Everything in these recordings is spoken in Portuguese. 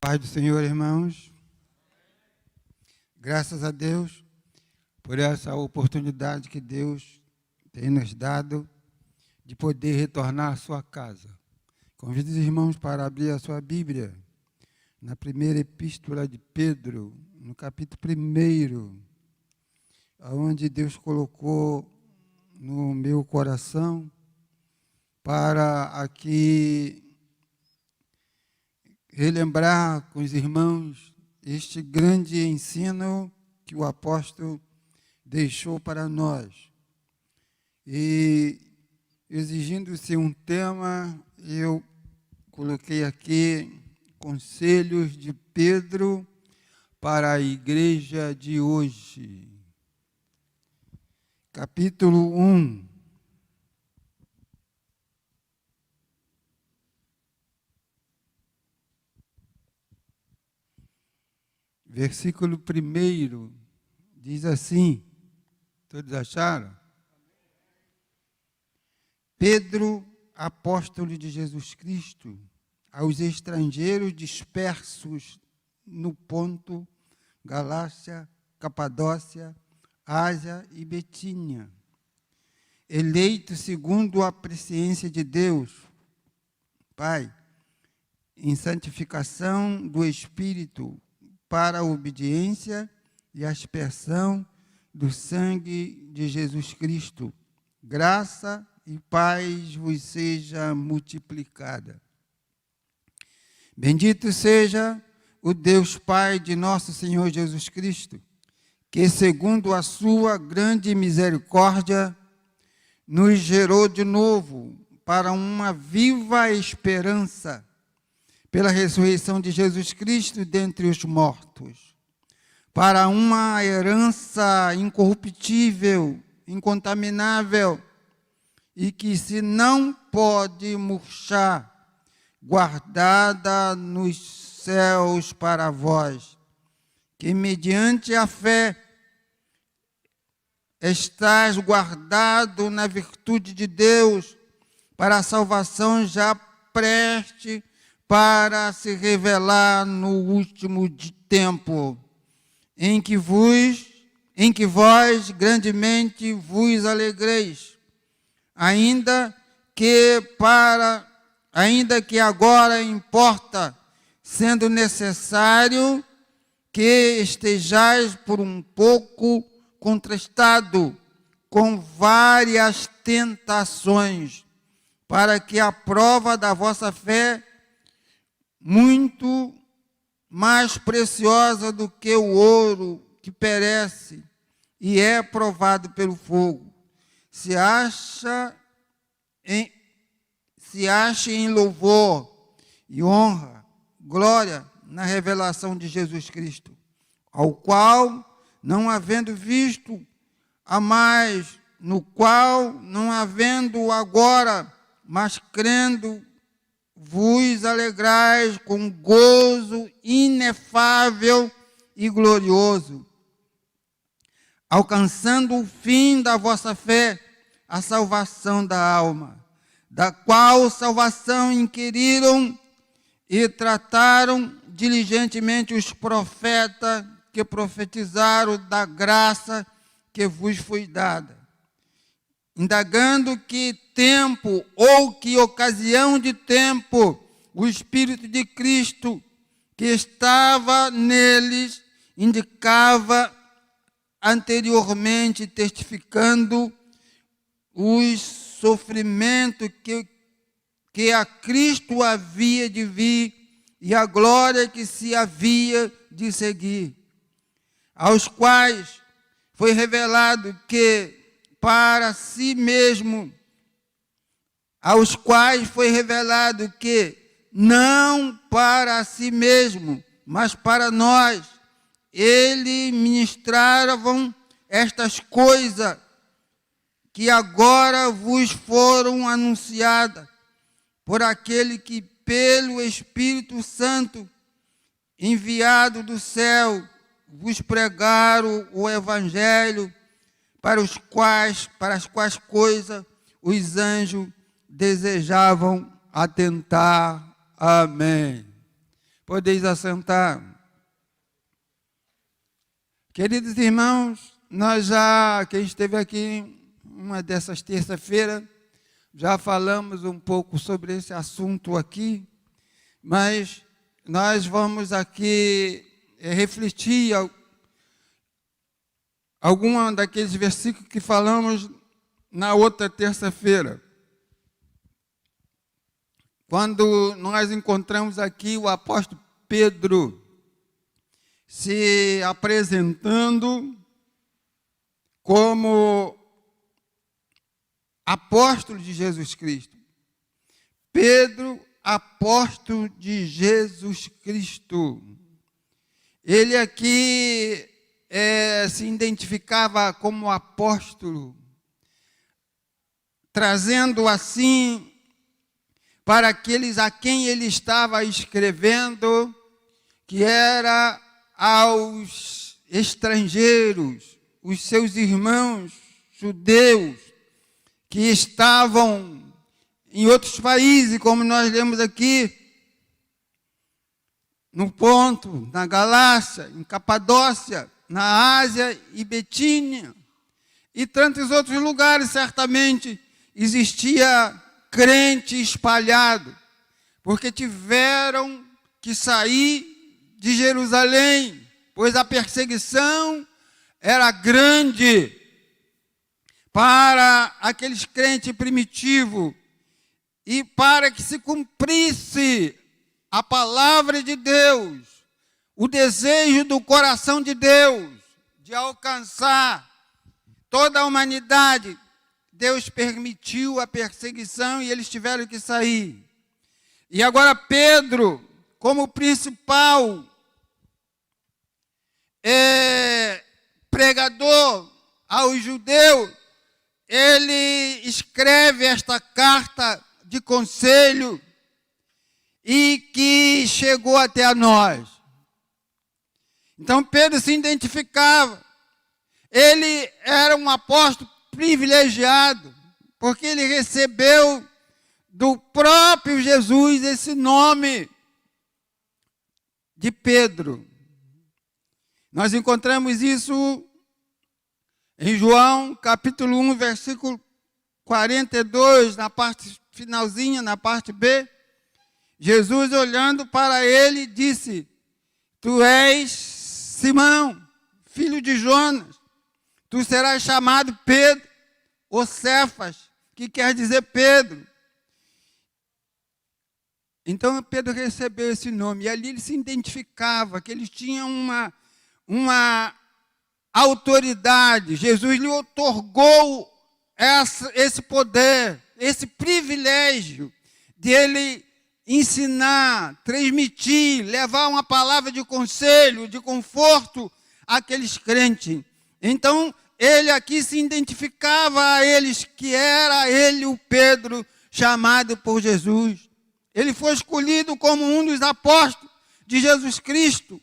Paz do Senhor, irmãos. Graças a Deus por essa oportunidade que Deus tem nos dado de poder retornar à sua casa. Convido os irmãos para abrir a sua Bíblia na primeira epístola de Pedro, no capítulo 1, onde Deus colocou no meu coração para aqui relembrar com os irmãos este grande ensino que o apóstolo deixou para nós. E, exigindo-se um tema, eu coloquei aqui conselhos de Pedro para a igreja de hoje. Capítulo 1. Versículo 1 diz assim, todos acharam? Pedro, apóstolo de Jesus Cristo, aos estrangeiros dispersos no Ponto, Galácia, Capadócia, Ásia e Betínia, eleito segundo a presciência de Deus, Pai, em santificação do Espírito, para a obediência e a aspersão do sangue de Jesus Cristo. Graça e paz vos seja multiplicada. Bendito seja o Deus Pai de nosso Senhor Jesus Cristo, que, segundo a sua grande misericórdia, nos gerou de novo para uma viva esperança, pela ressurreição de Jesus Cristo dentre os mortos, para uma herança incorruptível, incontaminável, e que se não pode murchar, guardada nos céus para vós, que mediante a fé estás guardado na virtude de Deus, para a salvação já preste para se revelar no último tempo, em que vós grandemente vos alegreis, ainda que agora importa, sendo necessário que estejais por um pouco contrastado com várias tentações, para que a prova da vossa fé, muito mais preciosa do que o ouro que perece e é provado pelo fogo, se ache em louvor e honra, glória na revelação de Jesus Cristo, ao qual, não havendo visto a mais, no qual, não havendo agora, mas crendo, vos alegrais com gozo inefável e glorioso, alcançando o fim da vossa fé, a salvação da alma, da qual salvação inquiriram e trataram diligentemente os profetas que profetizaram da graça que vos foi dada, indagando que tempo ou que ocasião de tempo o Espírito de Cristo que estava neles indicava anteriormente, testificando os sofrimentos que a Cristo havia de vir e a glória que se havia de seguir, aos quais foi revelado que para si mesmo, aos quais foi revelado que, não para si mesmo, mas para nós, ele ministravam estas coisas que agora vos foram anunciadas, por aquele que, pelo Espírito Santo, enviado do céu, vos pregaram o Evangelho, para as quais coisas os anjos desejavam atentar. Amém. Podeis assentar. Queridos irmãos, quem esteve aqui uma dessas terça-feiras, já falamos um pouco sobre esse assunto aqui, mas nós vamos aqui refletir algum daqueles versículos que falamos na outra terça-feira. Quando nós encontramos aqui o apóstolo Pedro se apresentando como apóstolo de Jesus Cristo. Pedro, apóstolo de Jesus Cristo. Ele aqui se identificava como apóstolo, trazendo assim para aqueles a quem ele estava escrevendo, que era aos estrangeiros, os seus irmãos judeus, que estavam em outros países, como nós lemos aqui, no Ponto, na Galácia, em Capadócia, na Ásia e Betínia, e tantos outros lugares, certamente, existia crente espalhado, porque tiveram que sair de Jerusalém, pois a perseguição era grande para aqueles crentes primitivos, e para que se cumprisse a palavra de Deus, o desejo do coração de Deus, de alcançar toda a humanidade, Deus permitiu a perseguição e eles tiveram que sair. E agora Pedro, como principal pregador aos judeus, ele escreve esta carta de conselho e que chegou até a nós. Então Pedro se identificava. Ele era um apóstolo privilegiado, porque ele recebeu do próprio Jesus esse nome de Pedro. Nós encontramos isso em João, capítulo 1, versículo 42, na parte finalzinha, na parte B. Jesus, olhando para ele, disse: Tu és Simão, filho de Jonas. Tu serás chamado Pedro, ou Cefas, que quer dizer Pedro. Então Pedro recebeu esse nome, e ali ele se identificava, que ele tinha uma autoridade. Jesus lhe otorgou esse poder, esse privilégio de ele ensinar, transmitir, levar uma palavra de conselho, de conforto àqueles crentes. Então, ele aqui se identificava a eles que era ele o Pedro, chamado por Jesus. Ele foi escolhido como um dos apóstolos de Jesus Cristo,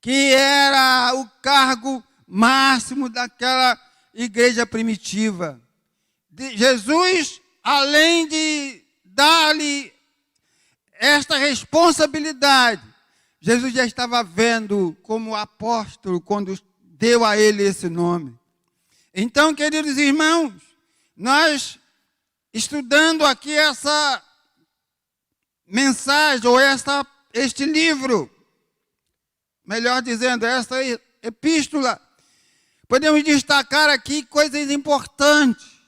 que era o cargo máximo daquela igreja primitiva. Jesus, além de dar-lhe esta responsabilidade, Jesus já estava vendo como apóstolo quando deu a ele esse nome. Então, queridos irmãos, nós estudando aqui essa mensagem, ou este livro, melhor dizendo, esta epístola, podemos destacar aqui coisas importantes.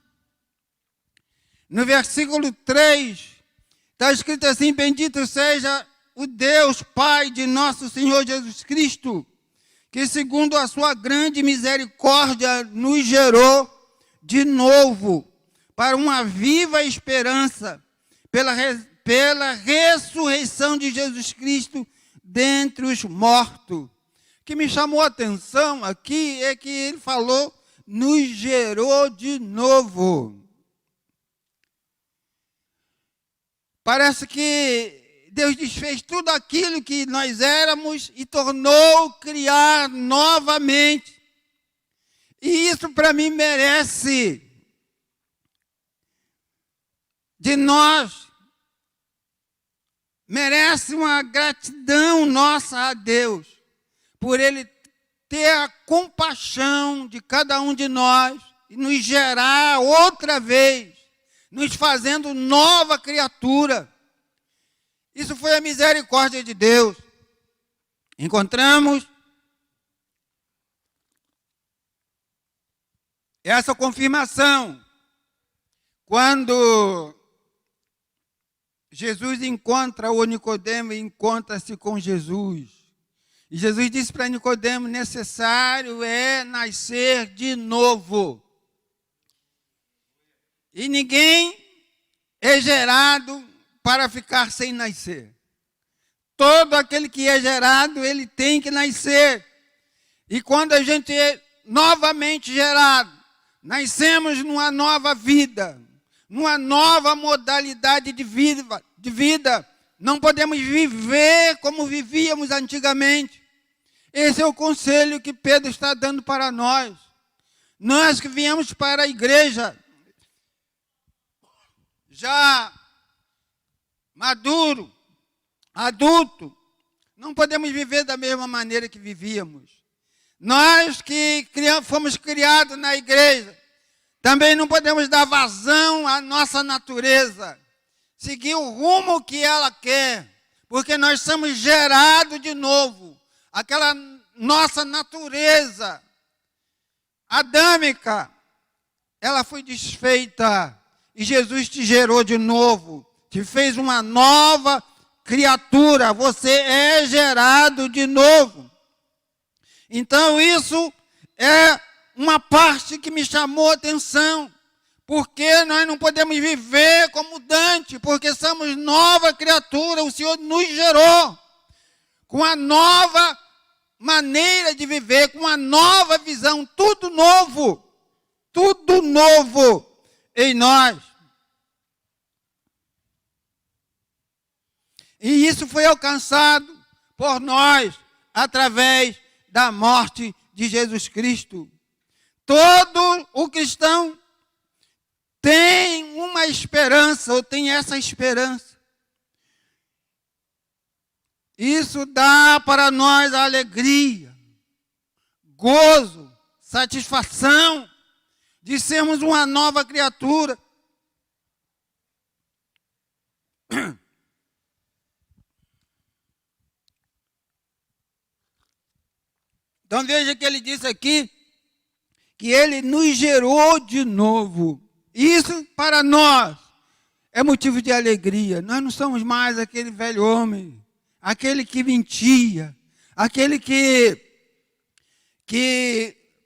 No versículo 3, está escrito assim: Bendito seja o Deus Pai de nosso Senhor Jesus Cristo, que segundo a sua grande misericórdia nos gerou de novo para uma viva esperança pela ressurreição de Jesus Cristo dentre os mortos. O que me chamou a atenção aqui é que ele falou, nos gerou de novo. Parece que Deus desfez tudo aquilo que nós éramos e tornou criar novamente. E isso para mim merece de nós merece uma gratidão nossa a Deus, por Ele ter a compaixão de cada um de nós e nos gerar outra vez, nos fazendo nova criatura. Isso foi a misericórdia de Deus. Encontramos essa confirmação quando Jesus encontra o Nicodemo e encontra-se com Jesus. E Jesus disse para Nicodemo: necessário é nascer de novo. E ninguém é gerado para ficar sem nascer. Todo aquele que é gerado, ele tem que nascer. E quando a gente é novamente gerado, nascemos numa nova vida, numa nova modalidade de vida. Não podemos viver como vivíamos antigamente. Esse é o conselho que Pedro está dando para nós. Nós que viemos para a igreja, já maduro, adulto, não podemos viver da mesma maneira que vivíamos. Nós que fomos criados na igreja, também não podemos dar vazão à nossa natureza, seguir o rumo que ela quer, porque nós somos gerados de novo. Aquela nossa natureza adâmica, ela foi desfeita e Jesus te gerou de novo, te fez uma nova criatura, você é gerado de novo. Então isso é uma parte que me chamou a atenção, porque nós não podemos viver como Dante, porque somos nova criatura, o Senhor nos gerou com a nova maneira de viver, com a nova visão, tudo novo em nós. E isso foi alcançado por nós através da morte de Jesus Cristo. Todo o cristão tem uma esperança, ou tem essa esperança. Isso dá para nós a alegria, gozo, satisfação de sermos uma nova criatura. Então veja que ele disse aqui que ele nos gerou de novo. Isso para nós é motivo de alegria. Nós não somos mais aquele velho homem, aquele que mentia, aquele que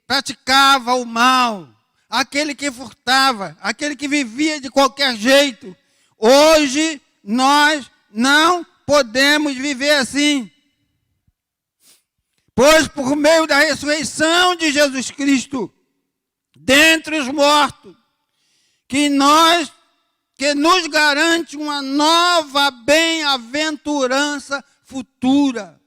praticava o mal, aquele que furtava, aquele que vivia de qualquer jeito. Hoje nós não podemos viver assim. Pois por meio da ressurreição de Jesus Cristo, dentre os mortos, que nos garante uma nova bem-aventurança futura.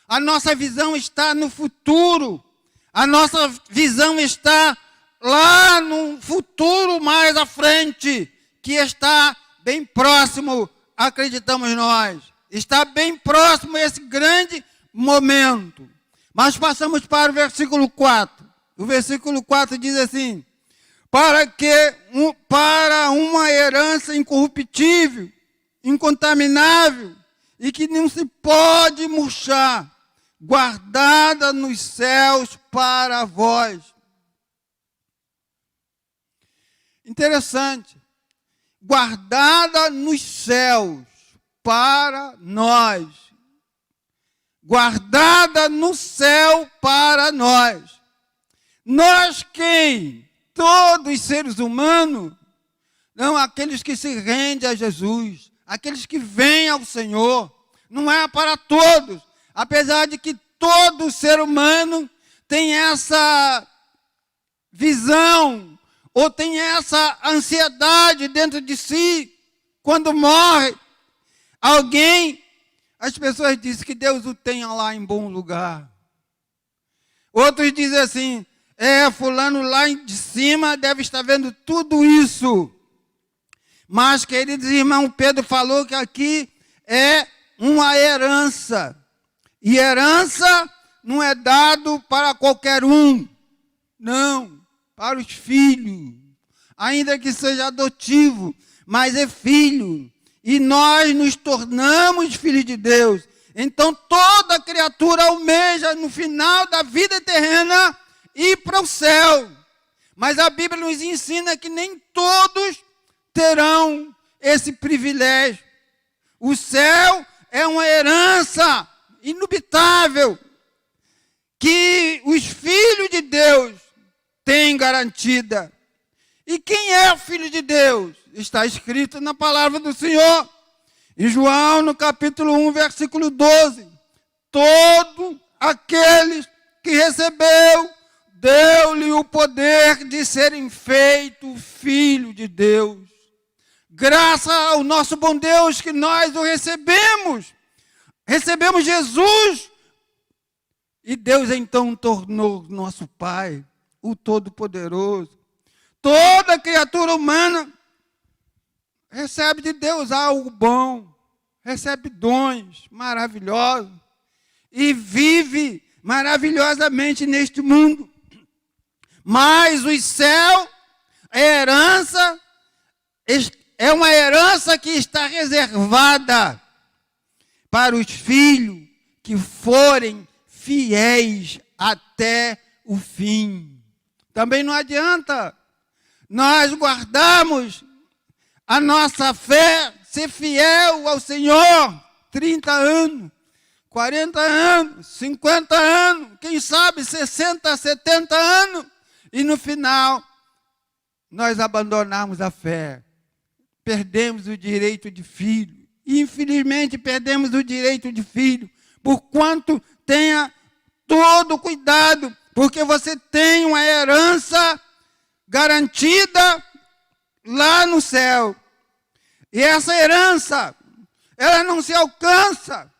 A nossa visão está no futuro. A nossa visão está lá no futuro mais à frente, que está bem próximo, acreditamos nós. Está bem próximo esse grande momento. Mas passamos para o versículo 4. O versículo 4 diz assim: para uma herança incorruptível, incontaminável, e que não se pode murchar, guardada nos céus para vós. Interessante. Guardada nos céus para nós. Guardada no céu para nós. Nós quem? Todos os seres humanos, não aqueles que se rendem a Jesus, aqueles que vêm ao Senhor, não é para todos, apesar de que todo ser humano tem essa visão, ou tem essa ansiedade dentro de si, quando morre alguém, as pessoas dizem que Deus o tenha lá em bom lugar. Outros dizem assim, fulano lá de cima deve estar vendo tudo isso. Mas, queridos irmãos, Pedro falou que aqui é uma herança. E herança não é dado para qualquer um. Não, para os filhos. Ainda que seja adotivo, mas é filho. E nós nos tornamos filhos de Deus. Então toda criatura almeja no final da vida terrena ir para o céu. Mas a Bíblia nos ensina que nem todos terão esse privilégio. O céu é uma herança inubitável que os filhos de Deus têm garantida. E quem é o filho de Deus? Está escrito na palavra do Senhor. Em João, no capítulo 1, versículo 12. Todo aqueles que recebeu, deu-lhe o poder de serem feitos filho de Deus. Graças ao nosso bom Deus que nós o recebemos. Recebemos Jesus. E Deus então tornou nosso Pai, o Todo-Poderoso. Toda criatura humana recebe de Deus algo bom, recebe dons maravilhosos e vive maravilhosamente neste mundo. Mas o céu, a herança, é uma herança que está reservada para os filhos que forem fiéis até o fim. Também não adianta nós guardarmos a nossa fé, ser fiel ao Senhor, 30 anos, 40 anos, 50 anos, quem sabe 60, 70 anos, e no final nós abandonarmos a fé, perdemos o direito de filho, e infelizmente perdemos o direito de filho, por quanto tenha todo cuidado, porque você tem uma herança garantida lá no céu. E essa herança, ela não se alcança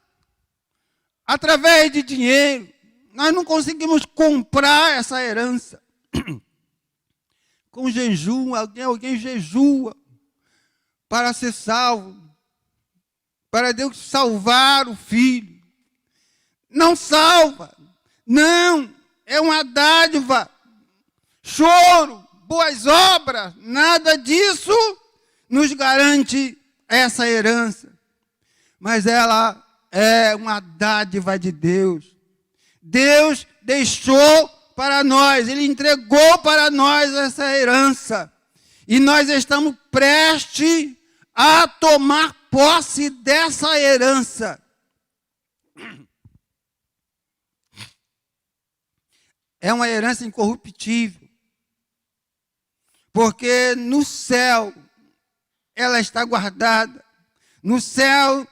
através de dinheiro. Nós não conseguimos comprar essa herança. Com jejum, alguém jejua para ser salvo, para Deus salvar o filho. Não salva, não, é uma dádiva, choro, boas obras, nada disso nos garante essa herança. Mas ela é uma dádiva de Deus. Deus deixou para nós, Ele entregou para nós essa herança. E nós estamos prestes a tomar posse dessa herança. É uma herança incorruptível. Porque no céu ela está guardada. No céu,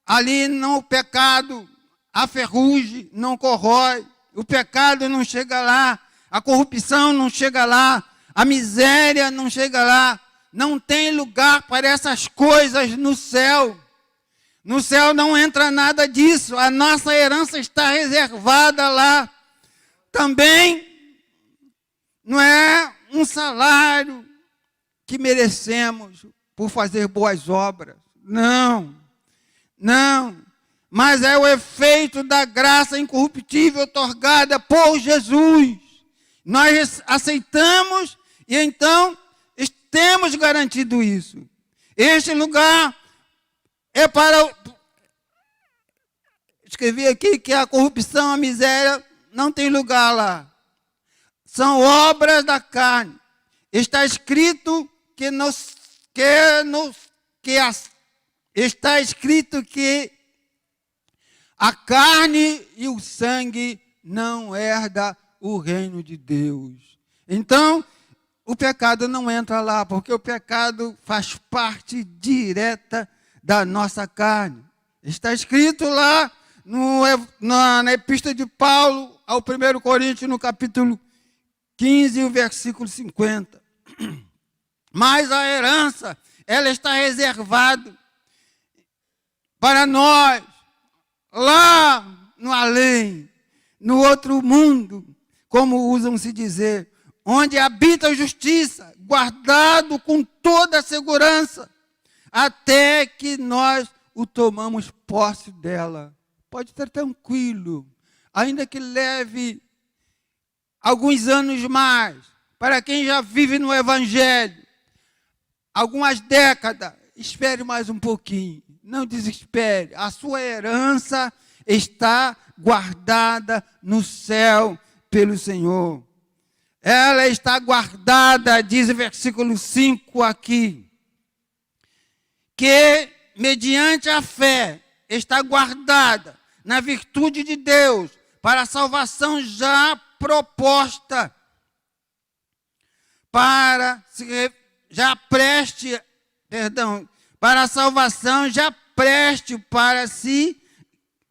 ali não o pecado, a ferrugem não corrói, o pecado não chega lá, a corrupção não chega lá, a miséria não chega lá, não tem lugar para essas coisas no céu. No céu não entra nada disso, a nossa herança está reservada lá. Também não é um salário que merecemos por fazer boas obras. Não, não. Mas é o efeito da graça incorruptível otorgada por Jesus. Nós aceitamos e então temos garantido isso. Este lugar é para... Escrevi aqui que a corrupção, a miséria não tem lugar lá. São obras da carne. Está escrito está escrito que a carne e o sangue não herda o reino de Deus. Então, o pecado não entra lá, porque o pecado faz parte direta da nossa carne. Está escrito lá na epístola de Paulo ao 1 Coríntios, no capítulo 15, o versículo 50. Mas a herança, ela está reservada para nós, lá no além, no outro mundo, como usam-se dizer, onde habita a justiça, guardado com toda a segurança, até que nós o tomamos posse dela. Pode estar tranquilo, ainda que leve alguns anos mais, para quem já vive no Evangelho, algumas décadas, espere mais um pouquinho, não desespere, a sua herança está guardada no céu pelo Senhor. Ela está guardada, diz o versículo 5 aqui, que mediante a fé está guardada na virtude de Deus para a salvação já proposta, para a salvação já preste para se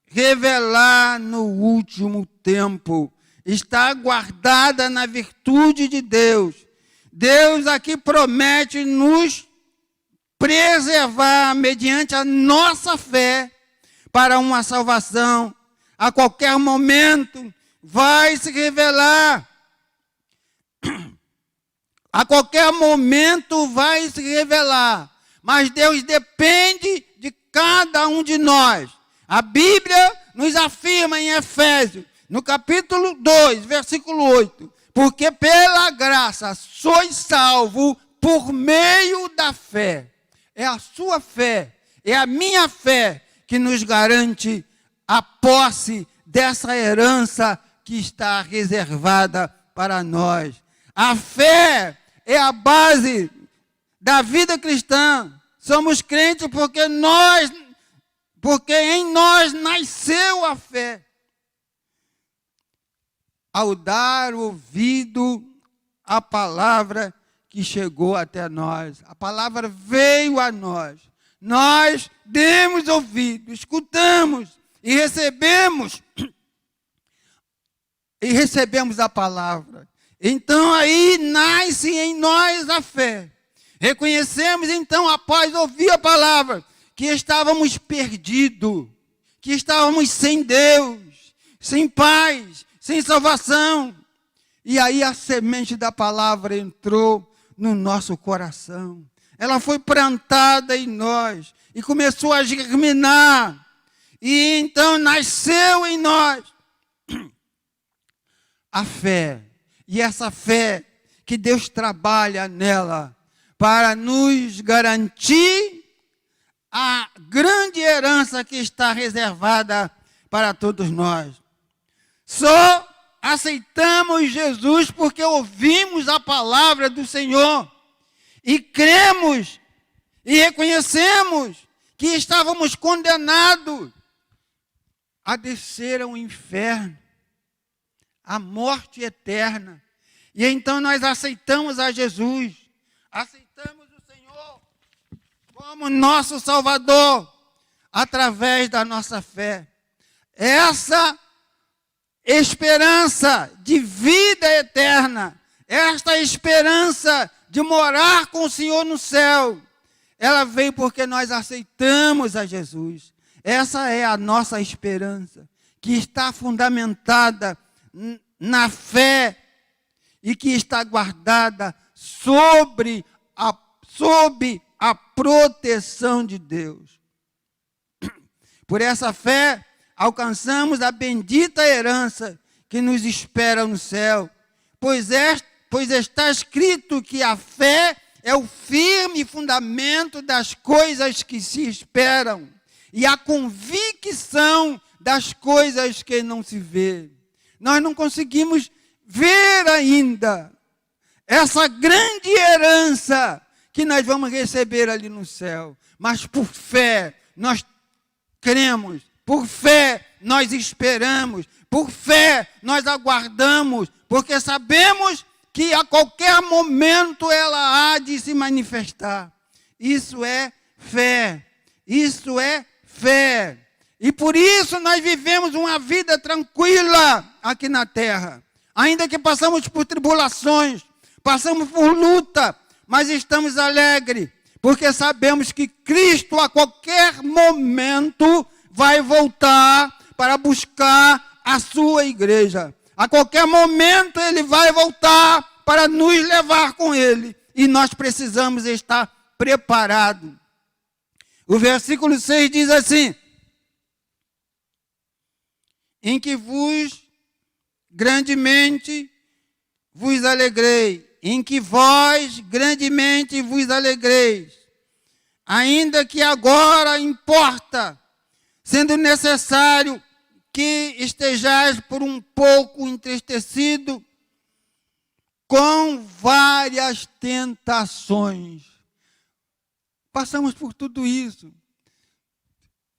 revelar no último tempo. Está guardada na virtude de Deus. Deus aqui promete nos preservar mediante a nossa fé para uma salvação. A qualquer momento vai se revelar. A qualquer momento vai se revelar. Mas Deus depende de cada um de nós. A Bíblia nos afirma em Efésios, no capítulo 2, versículo 8, porque pela graça sois salvo por meio da fé. É a sua fé, é a minha fé que nos garante a posse dessa herança que está reservada para nós. A fé é a base da vida cristã. Somos crentes porque em nós nasceu a fé. Ao dar ouvido à palavra que chegou até nós, a palavra veio a nós, nós demos ouvido, escutamos e recebemos a palavra. Então aí nasce em nós a fé. Reconhecemos então, após ouvir a palavra, que estávamos perdidos, que estávamos sem Deus, sem paz, sem salvação. E aí a semente da palavra entrou no nosso coração. Ela foi plantada em nós e começou a germinar. E então nasceu em nós a fé. E essa fé que Deus trabalha nela para nos garantir a grande herança que está reservada para todos nós. Só aceitamos Jesus porque ouvimos a palavra do Senhor e cremos e reconhecemos que estávamos condenados a descer ao inferno, à morte eterna. E então nós aceitamos a Jesus, aceitamos o Senhor como nosso Salvador, através da nossa fé. Essa esperança de vida eterna, esta esperança de morar com o Senhor no céu, ela veio porque nós aceitamos a Jesus. Essa é a nossa esperança, que está fundamentada na fé e que está guardada sob a proteção de Deus. Por essa fé, alcançamos a bendita herança que nos espera no céu, pois está escrito que a fé é o firme fundamento das coisas que se esperam e a convicção das coisas que não se vê. Nós não conseguimos ver ainda essa grande herança que nós vamos receber ali no céu, mas por fé nós cremos, por fé nós esperamos, por fé nós aguardamos, porque sabemos que a qualquer momento ela há de se manifestar. Isso é fé, isso é fé. E por isso nós vivemos uma vida tranquila aqui na terra. Ainda que passamos por tribulações, passamos por luta, mas estamos alegres, porque sabemos que Cristo a qualquer momento vai voltar para buscar a sua igreja. A qualquer momento Ele vai voltar para nos levar com Ele. E nós precisamos estar preparados. O versículo 6 diz assim: em que vos grandemente vos alegrei, em que vós grandemente vos alegreis, ainda que agora importa, sendo necessário que estejais por um pouco entristecido com várias tentações. Passamos por tudo isso.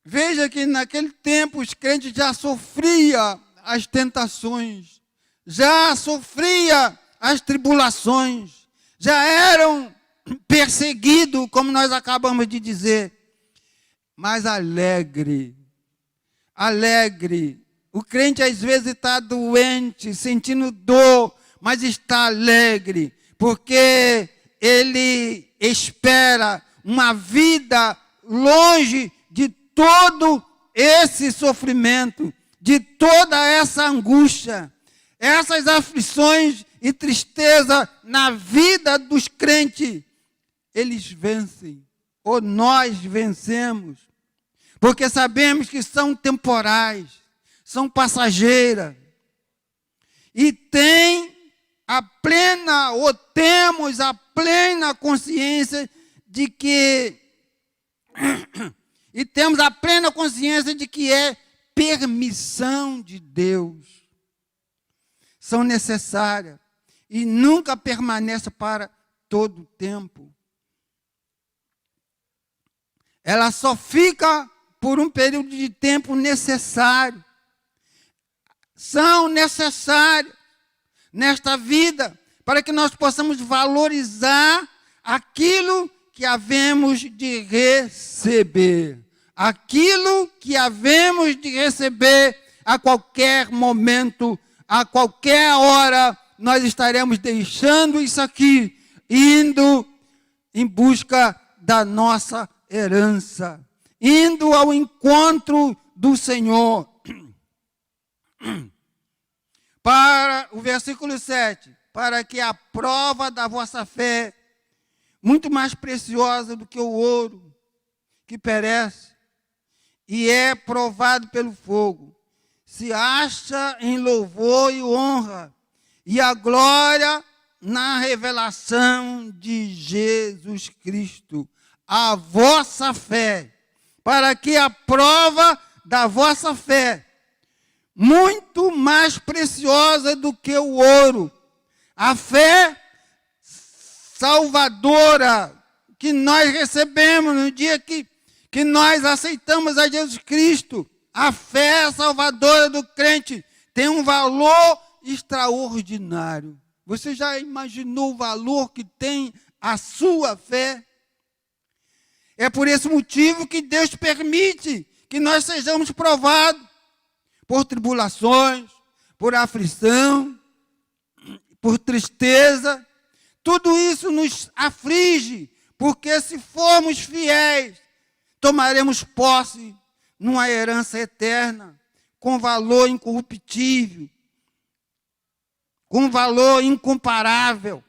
Veja que naquele tempo os crentes já sofriam as tentações, já sofriam as tribulações, já eram perseguidos, como nós acabamos de dizer. Mas alegre. O crente às vezes está doente, sentindo dor, mas está alegre, porque ele espera uma vida longe de todo esse sofrimento, de toda essa angústia, essas aflições e tristeza na vida dos crentes. Eles vencem, ou nós vencemos, porque sabemos que são temporais, são passageiras, e temos a plena consciência de que é permissão de Deus. São necessárias e nunca permanecem para todo o tempo. Ela só fica por um período de tempo necessário. São necessárias nesta vida para que nós possamos valorizar aquilo que havemos de receber. Aquilo que havemos de receber a qualquer momento, a qualquer hora, nós estaremos deixando isso aqui, indo em busca da nossa herança, indo ao encontro do Senhor. Para o versículo 7, para que a prova da vossa fé, muito mais preciosa do que o ouro, que perece, e é provado pelo fogo, se acha em louvor e honra, e a glória na revelação de Jesus Cristo, a vossa fé, para que a prova da vossa fé, muito mais preciosa do que o ouro, a fé salvadora que nós recebemos no dia que nós aceitamos a Jesus Cristo, a fé salvadora do crente tem um valor extraordinário. Você já imaginou o valor que tem a sua fé? É por esse motivo que Deus permite que nós sejamos provados por tribulações, por aflição, por tristeza. Tudo isso nos aflige, porque se formos fiéis, tomaremos posse numa herança eterna, com valor incorruptível, com valor incomparável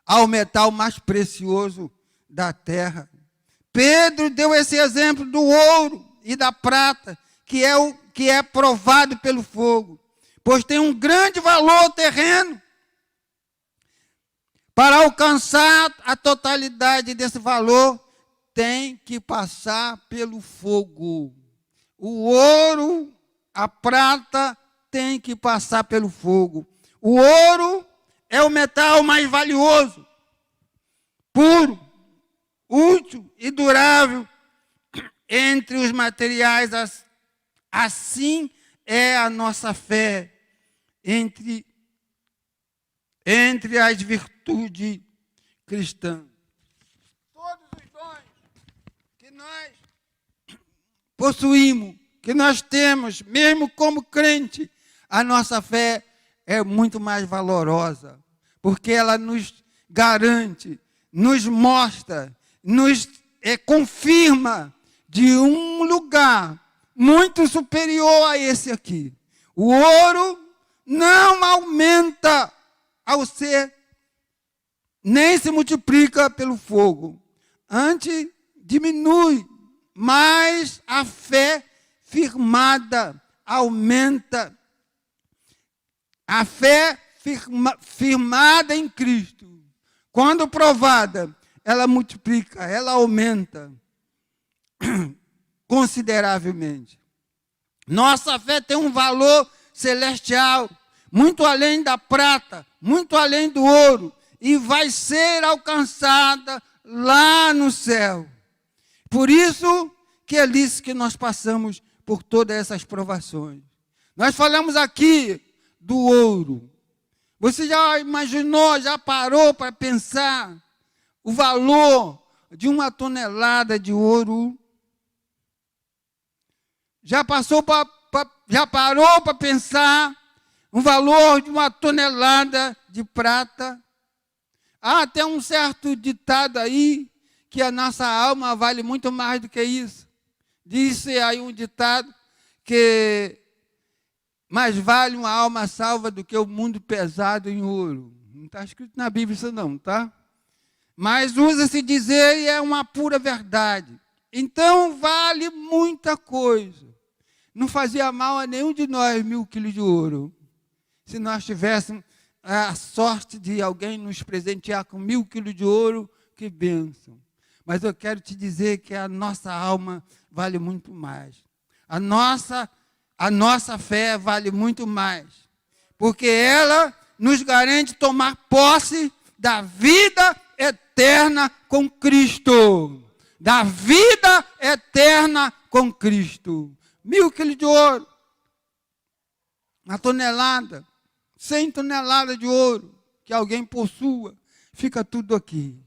ao metal mais precioso da terra. Pedro deu esse exemplo do ouro e da prata, que é provado pelo fogo, pois tem um grande valor terreno. Para alcançar a totalidade desse valor, tem que passar pelo fogo. O ouro, a prata, tem que passar pelo fogo. O ouro é o metal mais valioso, puro, útil e durável entre os materiais. Assim é a nossa fé entre as virtudes cristãs. Todos os dons que nós possuímos, que nós temos, mesmo como crente, a nossa fé é muito mais valorosa, porque ela nos garante, nos mostra, nos confirma de um lugar muito superior a esse aqui. O ouro não aumenta ao ser, nem se multiplica pelo fogo. antes diminui, mas a fé firmada aumenta. A fé firmada em Cristo, quando provada, ela multiplica, ela aumenta consideravelmente. Nossa fé tem um valor celestial, muito além da prata, muito além do ouro, e vai ser alcançada lá no céu. Por isso que é lícito que nós passamos por todas essas provações. Nós falamos aqui do ouro. Você já imaginou, já parou para pensar o valor de 1 tonelada de ouro? Já parou para pensar o valor de 1 tonelada de prata? Há até um certo ditado aí, que a nossa alma vale muito mais do que isso. Disse aí um ditado que mais vale uma alma salva do que o mundo pesado em ouro. Não está escrito na Bíblia isso não, tá? Mas usa-se dizer e é uma pura verdade. Então vale muita coisa. Não fazia mal a nenhum de nós 1.000 quilos de ouro. Se nós tivéssemos a sorte de alguém nos presentear com 1.000 quilos de ouro, que bênção. Mas eu quero te dizer que a nossa alma vale muito mais. A nossa fé vale muito mais. Porque ela nos garante tomar posse da vida eterna com Cristo. Da vida eterna com Cristo. 1.000 quilos de ouro. 1 tonelada. 100 toneladas de ouro que alguém possua. Fica tudo aqui.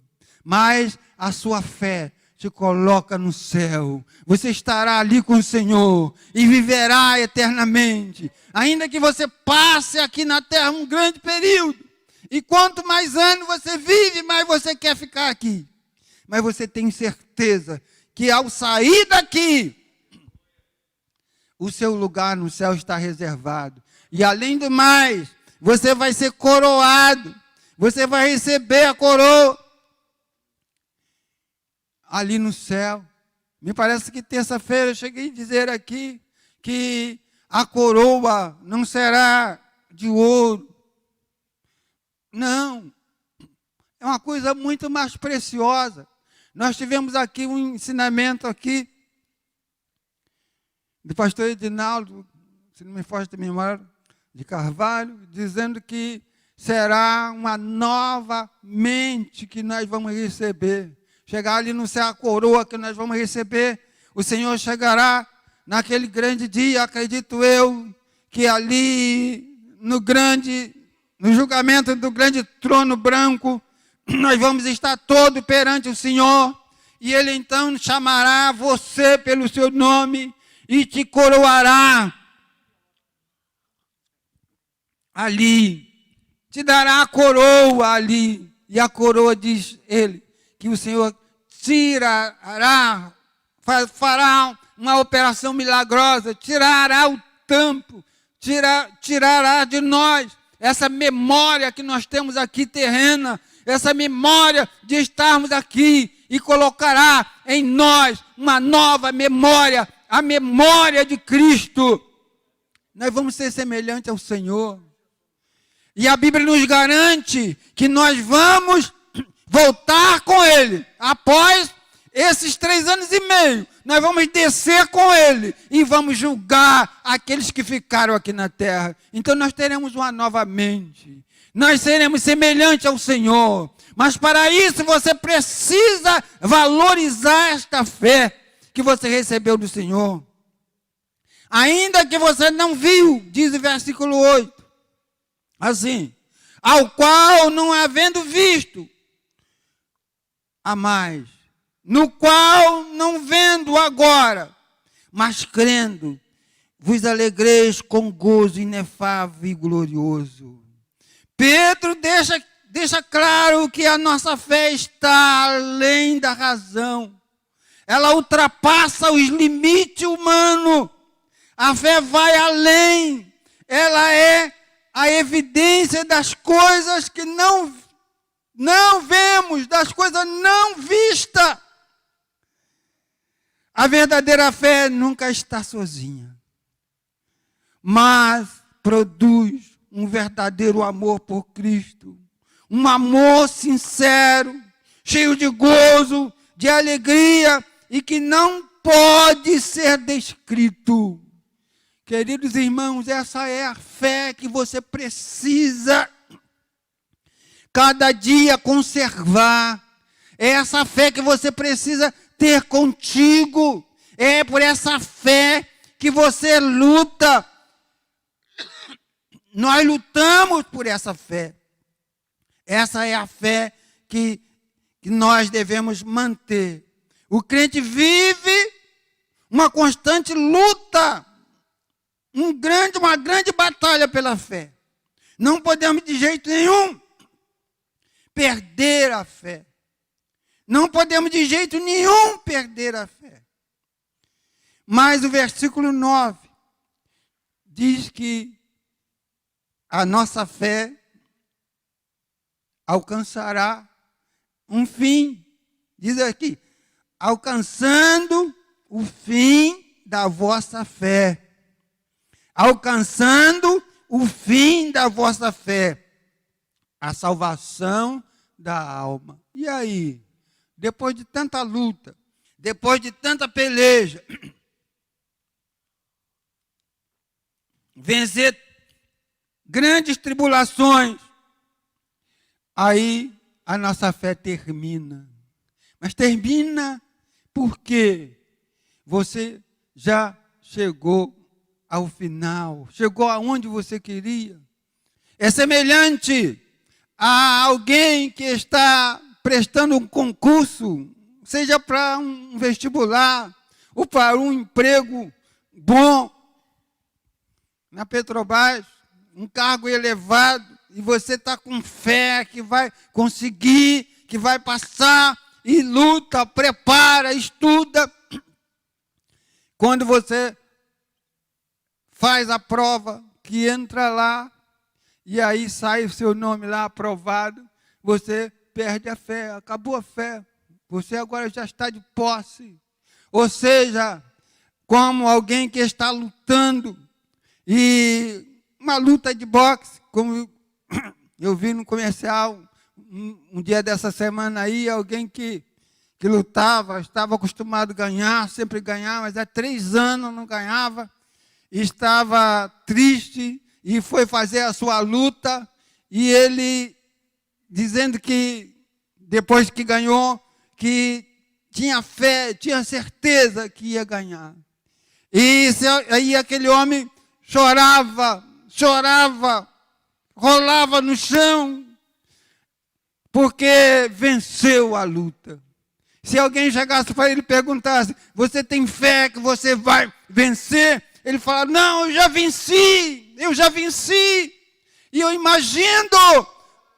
Mas a sua fé te coloca no céu. Você estará ali com o Senhor e viverá eternamente. Ainda que você passe aqui na terra um grande período. E quanto mais anos você vive, mais você quer ficar aqui. Mas você tem certeza que ao sair daqui, o seu lugar no céu está reservado. E além do mais, você vai ser coroado. Você vai receber a coroa ali no céu. Me parece que terça-feira eu cheguei a dizer aqui que a coroa não será de ouro. Não. É uma coisa muito mais preciosa. Nós tivemos aqui um ensinamento aqui do pastor Edinaldo, se não me foge da memória, de Carvalho, dizendo que será uma nova mente que nós vamos receber. Chegar ali no céu a coroa que nós vamos receber. O Senhor chegará naquele grande dia, acredito eu, que ali no julgamento do grande trono branco, nós vamos estar todos perante o Senhor, e Ele então chamará você pelo seu nome e te coroará ali, te dará a coroa ali, e a coroa, diz ele, que o Senhor fará uma operação milagrosa, tirará o tampo, tirará de nós essa memória que nós temos aqui terrena, essa memória de estarmos aqui, e colocará em nós uma nova memória, a memória de Cristo. Nós vamos ser semelhantes ao Senhor. E a Bíblia nos garante que nós vamos voltar com Ele. Após esses 3 anos e meio, nós vamos descer com Ele e vamos julgar aqueles que ficaram aqui na terra. Então nós teremos uma nova mente. Nós seremos semelhantes ao Senhor. Mas para isso você precisa valorizar esta fé que você recebeu do Senhor. Ainda que você não viu, diz o versículo 8. Assim, ao qual não havendo visto, a mais, no qual não vendo agora, mas crendo, vos alegreis com gozo inefável e glorioso. Pedro deixa claro que a nossa fé está além da razão. Ela ultrapassa os limites humanos. A fé vai além. Ela é a evidência das coisas que não vemos, das coisas não vistas. A verdadeira fé nunca está sozinha, mas produz um verdadeiro amor por Cristo, um amor sincero, cheio de gozo, de alegria e que não pode ser descrito. Queridos irmãos, essa é a fé que você precisa cada dia conservar. É essa fé que você precisa ter contigo. É por essa fé que você luta. Nós lutamos por essa fé. Essa é a fé que nós devemos manter. O crente vive uma constante luta, uma grande batalha pela fé. Não podemos de jeito nenhum perder a fé. Não podemos de jeito nenhum perder a fé. Mas o versículo 9 diz que a nossa fé alcançará um fim. Diz aqui, alcançando o fim da vossa fé. Alcançando o fim da vossa fé. A salvação da alma. E aí? Depois de tanta luta, depois de tanta peleja, vencer grandes tribulações, aí a nossa fé termina. Mas termina porque você já chegou ao final, chegou aonde você queria. É semelhante a alguém que está prestando um concurso, seja para um vestibular ou para um emprego bom na Petrobras, um cargo elevado, e você está com fé que vai conseguir, que vai passar, e luta, prepara, estuda. Quando você faz a prova, que entra lá, e aí sai o seu nome lá aprovado, você perde a fé, acabou a fé. Você agora já está de posse. Ou seja, como alguém que está lutando, e uma luta de boxe, como eu vi no comercial, um dia dessa semana aí, alguém que lutava, estava acostumado a ganhar, sempre ganhar, mas há 3 anos não ganhava, estava triste e foi fazer a sua luta, e ele dizendo que depois que ganhou, que tinha fé, tinha certeza que ia ganhar. E aí aquele homem chorava, rolava no chão, porque venceu a luta. Se alguém chegasse para ele e perguntasse, você tem fé que você vai vencer? Ele fala, não, eu já venci. E eu imagino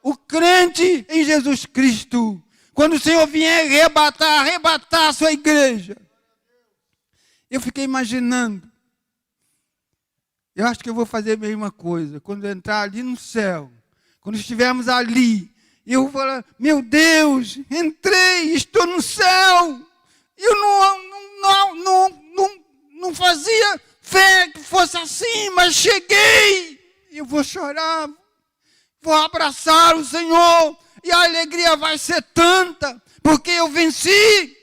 o crente em Jesus Cristo, quando o Senhor vier arrebatar a sua igreja. Eu fiquei imaginando, eu acho que eu vou fazer a mesma coisa, quando eu entrar ali no céu, quando estivermos ali, eu vou falar, meu Deus, entrei, estou no céu, eu não fazia fé que fosse assim, mas cheguei, eu vou chorar, vou abraçar o Senhor, e a alegria vai ser tanta, porque eu venci.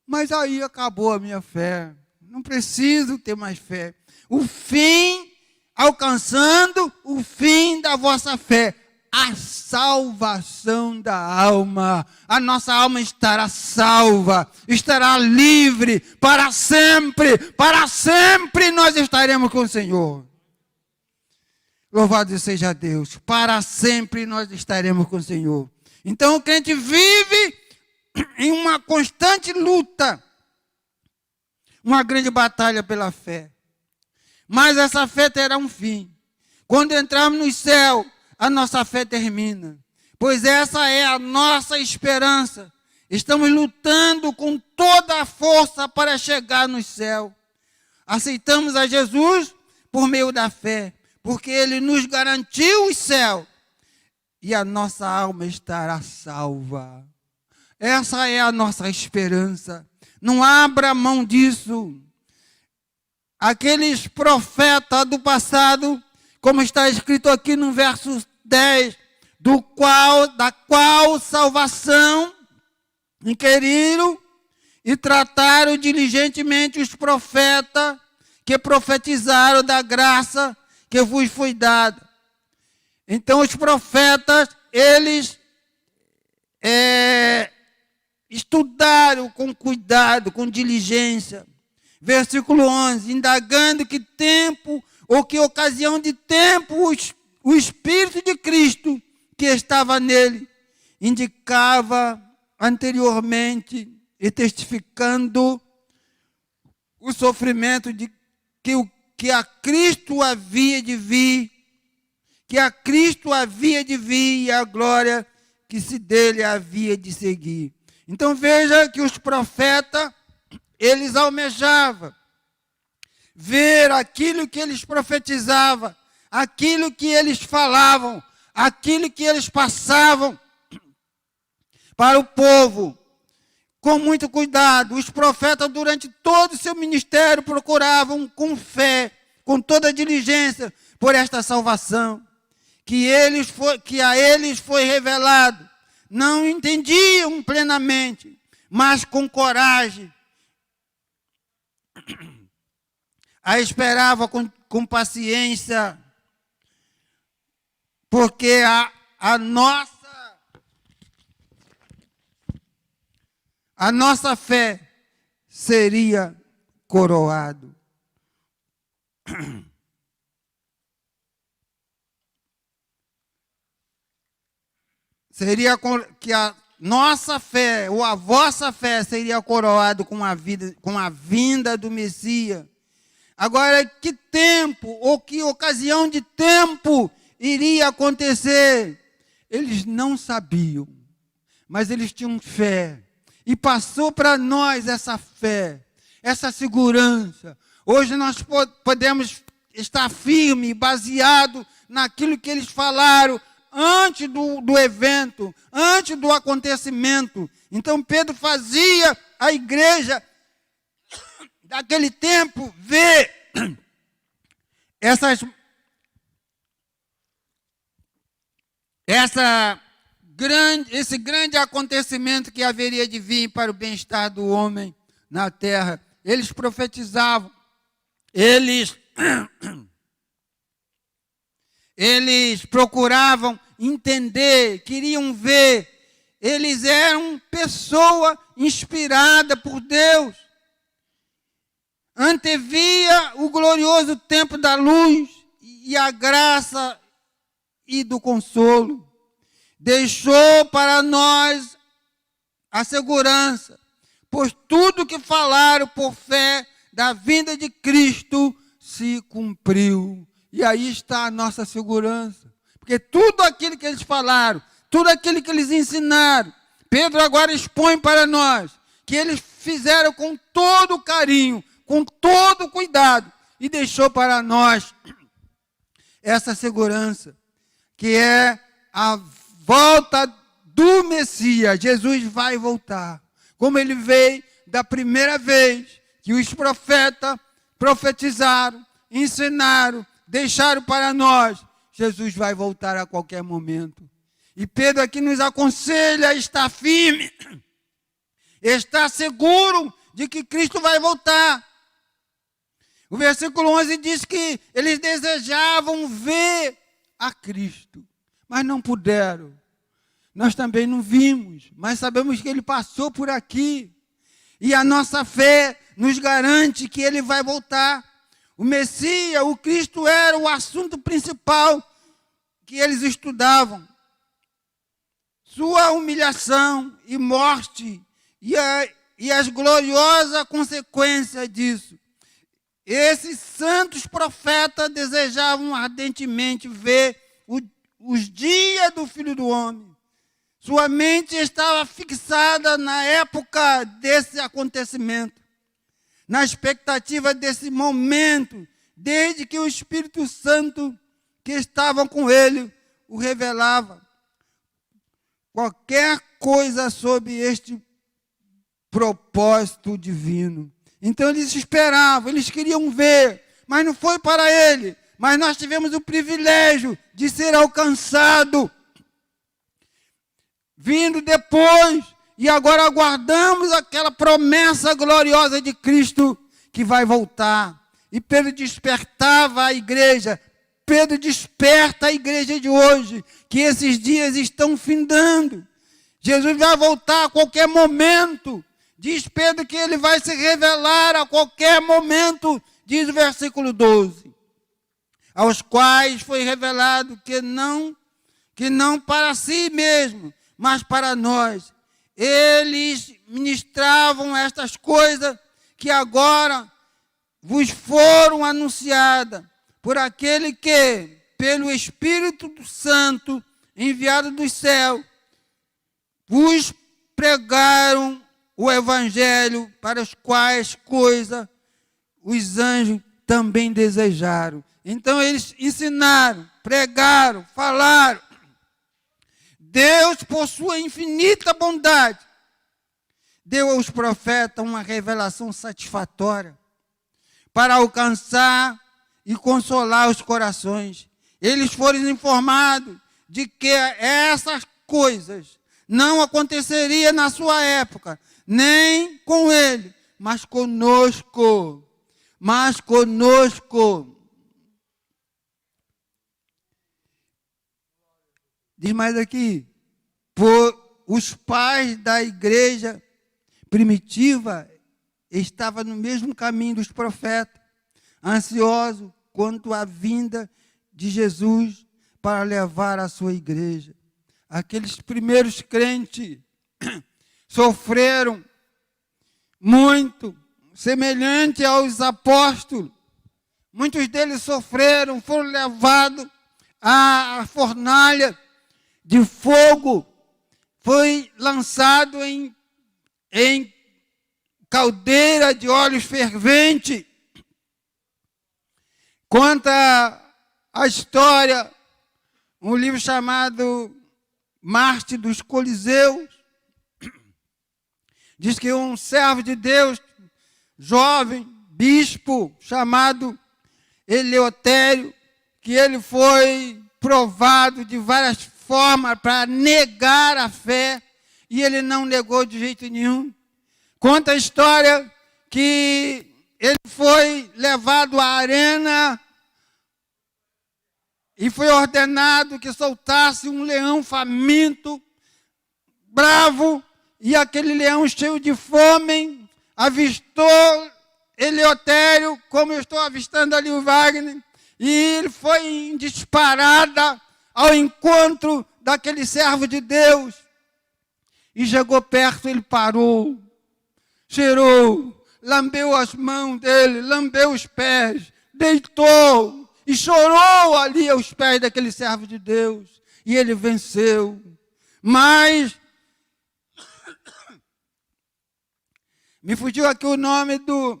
Mas aí acabou a minha fé, não preciso ter mais fé. O fim, alcançando o fim da vossa fé, a salvação da alma. A nossa alma estará salva, estará livre para sempre nós estaremos com o Senhor. Louvado seja Deus, para sempre nós estaremos com o Senhor. Então o crente vive em uma constante luta, uma grande batalha pela fé. Mas essa fé terá um fim. Quando entrarmos no céu, a nossa fé termina. Pois essa é a nossa esperança. Estamos lutando com toda a força para chegar no céu. Aceitamos a Jesus por meio da fé, porque Ele nos garantiu o céu. E a nossa alma estará salva. Essa é a nossa esperança. Não abra mão disso. Aqueles profetas do passado, como está escrito aqui no verso 10, da qual salvação inquiriram e trataram diligentemente os profetas que profetizaram da graça que vos foi dada. Então os profetas, eles estudaram com cuidado, com diligência. Versículo 11, indagando que tempo ou que ocasião de tempo o Espírito de Cristo que estava nele indicava anteriormente e testificando o sofrimento de que a Cristo havia de vir, e a glória que se dele havia de seguir. Então veja que os profetas, eles almejavam ver aquilo que eles profetizavam, aquilo que eles falavam, aquilo que eles passavam para o povo, com muito cuidado. Os profetas, durante todo o seu ministério, procuravam com fé, com toda diligência, por esta salvação, que a eles foi revelado. Não entendiam plenamente, mas com coragem, a esperava com paciência, porque a nossa fé seria coroado. Seria que a nossa fé, ou a vossa fé, seria coroado com a vinda do Messias. Agora, que tempo, ou que ocasião de tempo iria acontecer? Eles não sabiam, mas eles tinham fé. E passou para nós essa fé, essa segurança. Hoje nós podemos estar firme, baseado naquilo que eles falaram antes do evento, antes do acontecimento. Então Pedro fazia a igreja daquele tempo ver esse grande acontecimento que haveria de vir para o bem-estar do homem na terra. Eles profetizavam, eles procuravam entender, queriam ver. Eles eram pessoa inspirada por Deus. Antevia o glorioso tempo da luz e a graça e do consolo. Deixou para nós a segurança, pois tudo que falaram por fé da vinda de Cristo se cumpriu. E aí está a nossa segurança. Porque tudo aquilo que eles falaram, tudo aquilo que eles ensinaram, Pedro agora expõe para nós, que eles fizeram com todo carinho, com todo cuidado, e deixou para nós essa segurança, que é a volta do Messias. Jesus vai voltar, como ele veio da primeira vez, que os profetas profetizaram, ensinaram, deixaram para nós. Jesus vai voltar a qualquer momento. E Pedro aqui nos aconselha a estar firme, estar seguro de que Cristo vai voltar. O versículo 11 diz que eles desejavam ver a Cristo, mas não puderam. Nós também não vimos, mas sabemos que ele passou por aqui. E a nossa fé nos garante que ele vai voltar. O Messias, o Cristo, era o assunto principal que eles estudavam. Sua humilhação e morte e as gloriosas consequências disso. Esses santos profetas desejavam ardentemente ver os dias do Filho do Homem. Sua mente estava fixada na época desse acontecimento, na expectativa desse momento, desde que o Espírito Santo que estava com ele o revelava. Qualquer coisa sobre este propósito divino. Então eles esperavam, eles queriam ver, mas não foi para ele. Mas nós tivemos o privilégio de ser alcançado, vindo depois, e agora aguardamos aquela promessa gloriosa de Cristo que vai voltar. E Pedro despertava a igreja. Pedro desperta a igreja de hoje, que esses dias estão findando. Jesus vai voltar a qualquer momento. Diz Pedro que ele vai se revelar a qualquer momento, diz o versículo 12. Aos quais foi revelado que não para si mesmo, mas para nós. Eles ministravam estas coisas que agora vos foram anunciadas por aquele que, pelo Espírito Santo, enviado do céu, vos pregaram o Evangelho, para as quais coisas os anjos também desejaram. Então eles ensinaram, pregaram, falaram. Deus, por sua infinita bondade, deu aos profetas uma revelação satisfatória para alcançar e consolar os corações. Eles foram informados de que essas coisas não aconteceriam na sua época, nem com ele, mas conosco. Mas conosco. Diz mais aqui, por os pais da igreja primitiva estavam no mesmo caminho dos profetas, ansiosos quanto à vinda de Jesus para levar a sua igreja. Aqueles primeiros crentes sofreram muito, semelhante aos apóstolos. Muitos deles sofreram, foram levados à fornalha de fogo, foi lançado em caldeira de óleo fervente. Conta a história, um livro chamado Marte dos Coliseus. Diz que um servo de Deus, jovem, bispo, chamado Eleutério, que ele foi provado de várias formas para negar a fé, e ele não negou de jeito nenhum. Conta a história que ele foi levado à arena e foi ordenado que soltasse um leão faminto, bravo, e aquele leão cheio de fome avistou Eleutério, como eu estou avistando ali o Wagner, e ele foi em disparada ao encontro daquele servo de Deus. E chegou perto, ele parou, cheirou, lambeu as mãos dele, lambeu os pés, deitou e chorou ali aos pés daquele servo de Deus. E ele venceu. Mas me fugiu aqui o nome do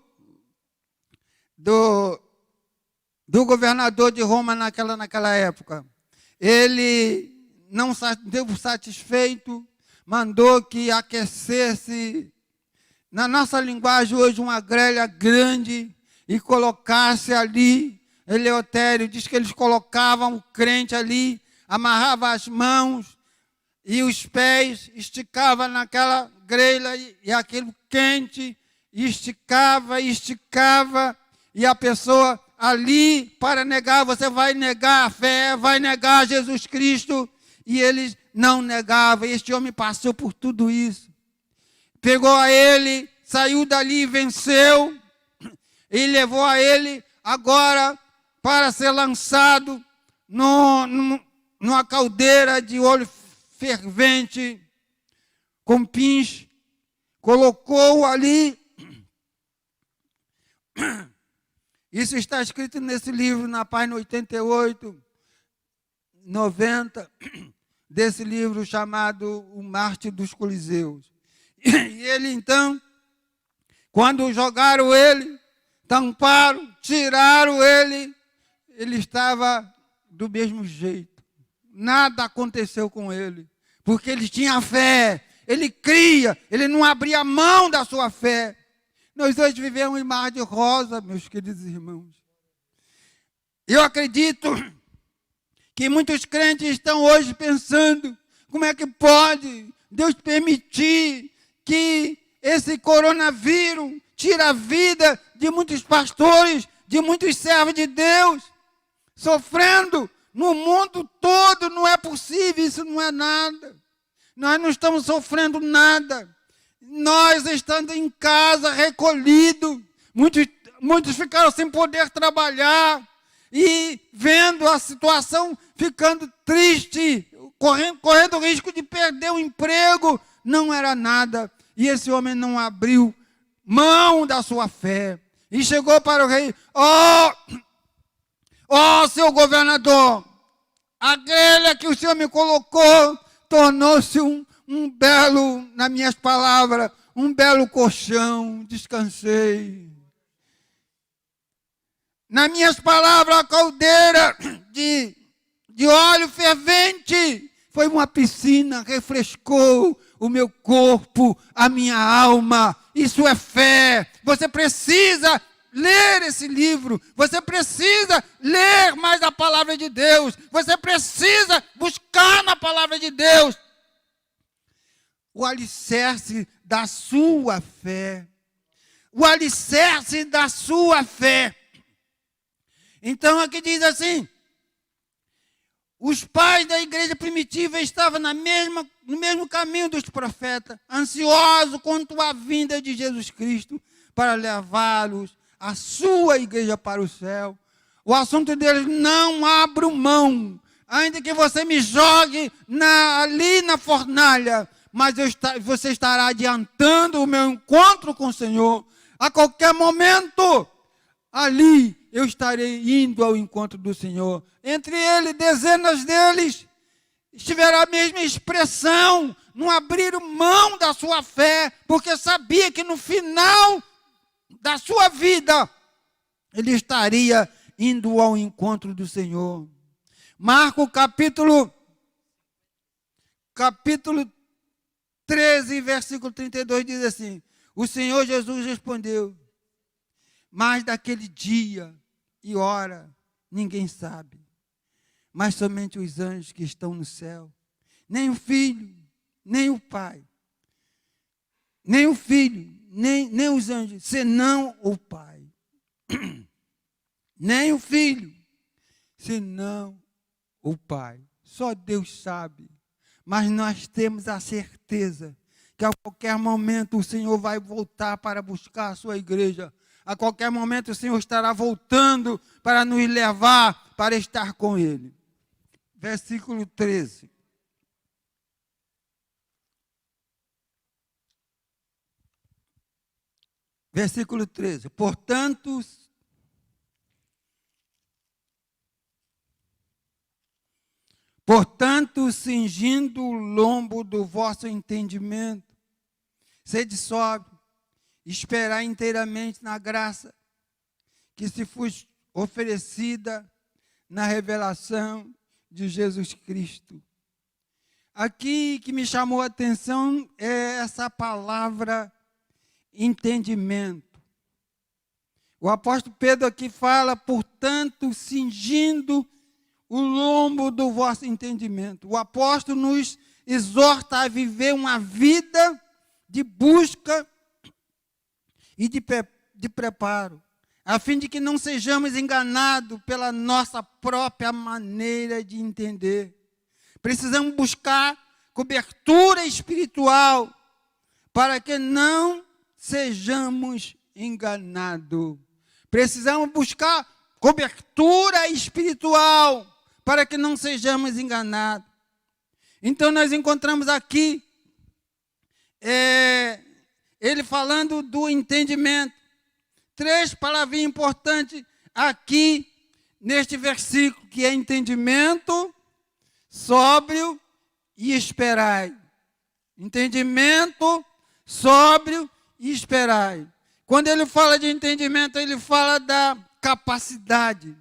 governador de Roma naquela época. Ele não deu satisfeito, mandou que aquecesse, na nossa linguagem hoje, uma grelha grande e colocasse ali. Eleutério diz que eles colocavam o crente ali, amarrava as mãos e os pés, esticava naquela grelha e aquilo quente, esticava, e a pessoa ali, para negar, você vai negar a fé, vai negar Jesus Cristo, e eles não negavam. Este homem passou por tudo isso, pegou a ele, saiu dali e venceu, e levou a ele agora para ser lançado numa caldeira de óleo fervente, com pins, colocou ali. Isso está escrito nesse livro, na página 88, 90, desse livro chamado O Marte dos Coliseus. E ele, então, quando jogaram ele, tamparam, tiraram ele, ele estava do mesmo jeito. Nada aconteceu com ele, porque ele tinha fé, ele cria, ele não abria mão da sua fé. Nós hoje vivemos em mar de rosa, meus queridos irmãos. Eu acredito que muitos crentes estão hoje pensando, como é que pode Deus permitir que esse coronavírus tire a vida de muitos pastores, de muitos servos de Deus, sofrendo no mundo todo? Não é possível, isso não é nada. Nós não estamos sofrendo nada. Nós estando em casa, recolhidos, muitos ficaram sem poder trabalhar e vendo a situação, ficando triste, correndo o risco de perder o emprego. Não era nada. E esse homem não abriu mão da sua fé. E chegou para o rei: ó, seu governador, aquele que o Senhor me colocou tornou-se um belo, nas minhas palavras, um belo colchão. Descansei. Nas minhas palavras, a caldeira de óleo fervente foi uma piscina, refrescou o meu corpo, a minha alma. Isso é fé. Você precisa ler esse livro. Você precisa ler mais a palavra de Deus. Você precisa buscar na palavra de Deus o alicerce da sua fé. O alicerce da sua fé. Então aqui diz assim: os pais da igreja primitiva estavam no mesmo caminho dos profetas, ansiosos quanto à vinda de Jesus Cristo para levá-los, a sua igreja, para o céu. O assunto deles: não abro mão, ainda que você me jogue ali na fornalha, mas você estará adiantando o meu encontro com o Senhor. A qualquer momento, ali eu estarei indo ao encontro do Senhor. Entre eles, dezenas deles tiveram a mesma expressão, não abriram mão da sua fé, porque sabia que no final da sua vida ele estaria indo ao encontro do Senhor. Marcos capítulo 13, versículo 32 diz assim: o Senhor Jesus respondeu: mas daquele dia e hora ninguém sabe, mas somente os anjos que estão no céu. Nem o Filho, nem o Pai, nem o Filho, nem os anjos, senão o Pai. Nem o Filho, senão o Pai. Só Deus sabe. Mas nós temos a certeza que a qualquer momento o Senhor vai voltar para buscar a sua igreja. A qualquer momento o Senhor estará voltando para nos levar para estar com Ele. Versículo 13. Versículo 13. Portanto, cingindo o lombo do vosso entendimento, sede sóbrio, esperar inteiramente na graça que se vos oferecida na revelação de Jesus Cristo. Aqui que me chamou a atenção é essa palavra entendimento. O apóstolo Pedro aqui fala: portanto, cingindo o lombo do vosso entendimento. O apóstolo nos exorta a viver uma vida de busca e de preparo, a fim de que não sejamos enganados pela nossa própria maneira de entender. Precisamos buscar cobertura espiritual para que não sejamos enganados. Precisamos buscar cobertura espiritual para que não sejamos enganados. Então nós encontramos aqui ele falando do entendimento. 3 palavrinhas importantes aqui neste versículo, que é entendimento, sóbrio e esperai. Entendimento, sóbrio e esperai. Quando ele fala de entendimento, ele fala da capacidade,